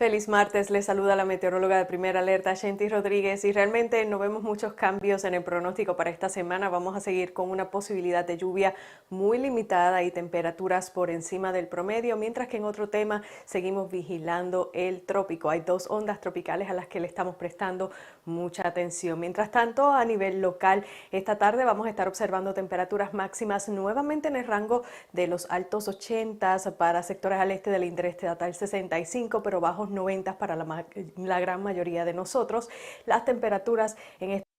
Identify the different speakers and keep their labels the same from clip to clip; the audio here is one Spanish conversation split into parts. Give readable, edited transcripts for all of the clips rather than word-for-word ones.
Speaker 1: Feliz martes, les saluda la meteoróloga de Primera Alerta, Shenty Rodríguez, y realmente no vemos muchos cambios en el pronóstico para esta semana. Vamos a seguir con una posibilidad de lluvia muy limitada y temperaturas por encima del promedio, mientras que en otro tema seguimos vigilando el trópico. Hay dos ondas tropicales a las que le estamos prestando mucha atención. Mientras tanto, a nivel local, esta tarde vamos a estar observando temperaturas máximas nuevamente en el rango de los altos 80 para sectores al este del interestatal 65, pero bajos 90 para la gran mayoría de nosotros. Las temperaturas en este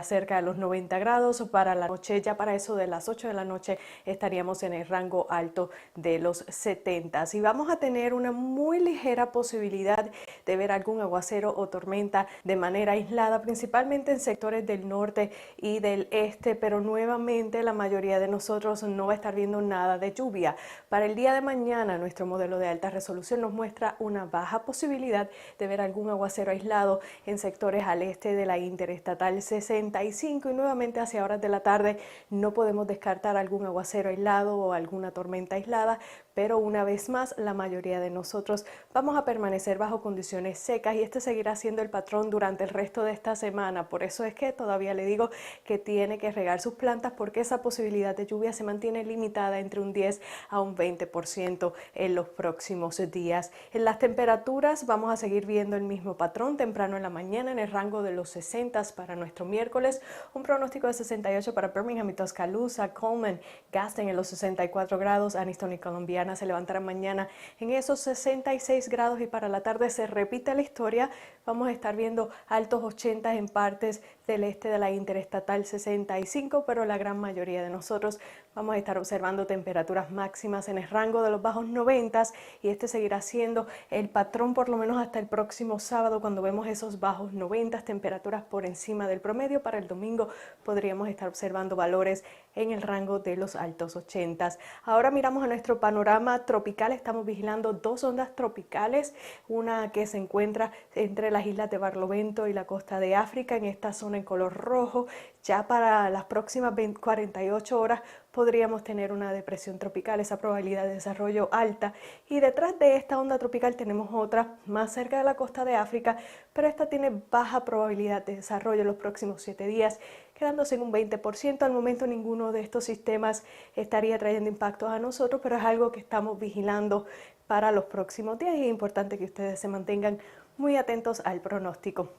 Speaker 1: cerca de los 90 grados para la noche. Ya para eso de las 8 de la noche estaríamos en el rango alto de los 70 y vamos a tener una muy ligera posibilidad de ver algún aguacero o tormenta de manera aislada, principalmente en sectores del norte y del este, pero nuevamente la mayoría de nosotros no va a estar viendo nada de lluvia. Para el día de mañana, nuestro modelo de alta resolución nos muestra una baja posibilidad de ver algún aguacero aislado en sectores al este de la interestatal 65 y nuevamente hacia horas de la tarde no podemos descartar algún aguacero aislado o alguna tormenta aislada, pero una vez más la mayoría de nosotros vamos a permanecer bajo condiciones secas y este seguirá siendo el patrón durante el resto de esta semana. Por eso es que todavía le digo que tiene que regar sus plantas, porque esa posibilidad de lluvia se mantiene limitada entre un 10 a un 20% en los próximos días. En las temperaturas vamos a seguir viendo el mismo patrón temprano en la mañana en el rango de los 60 para nuestro miércoles, un pronóstico de 68 para Birmingham y Tuscaloosa, Coleman, Gaston en los 64 grados, Anniston y Columbiana se levantarán mañana en esos 66 grados y para la tarde se repite la historia. Vamos a estar viendo altos 80 en partes del este de la interestatal 65, pero la gran mayoría de nosotros vamos a estar observando temperaturas máximas en el rango de los bajos 90 y este seguirá siendo el patrón por lo menos hasta el próximo sábado, cuando vemos esos bajos 90, temperaturas por encima del promedio. Para el domingo podríamos estar observando valores en el rango de los altos 80. Ahora miramos a nuestro panorama tropical. Estamos vigilando dos ondas tropicales, una que se encuentra entre las islas de Barlovento y la costa de África, en esta zona en color rojo. Ya para las próximas 48 horas podríamos tener una depresión tropical, esa probabilidad de desarrollo alta, y detrás de esta onda tropical tenemos otra más cerca de la costa de África, pero esta tiene baja probabilidad de desarrollo en los próximos 7 días, quedándose en un 20%. Al momento ninguno de estos sistemas estaría trayendo impactos a nosotros, pero es algo que estamos vigilando para los próximos días y es importante que ustedes se mantengan muy atentos al pronóstico.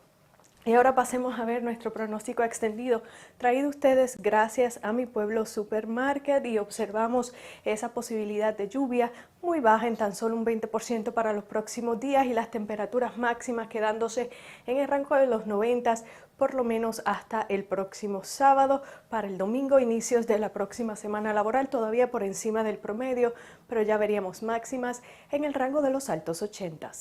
Speaker 1: Y ahora pasemos a ver nuestro pronóstico extendido, traído a ustedes gracias a Mi Pueblo Supermarket, y observamos esa posibilidad de lluvia muy baja en tan solo un 20% para los próximos días y las temperaturas máximas quedándose en el rango de los 90 por lo menos hasta el próximo sábado. Para el domingo, inicios de la próxima semana laboral, todavía por encima del promedio, pero ya veríamos máximas en el rango de los altos 80.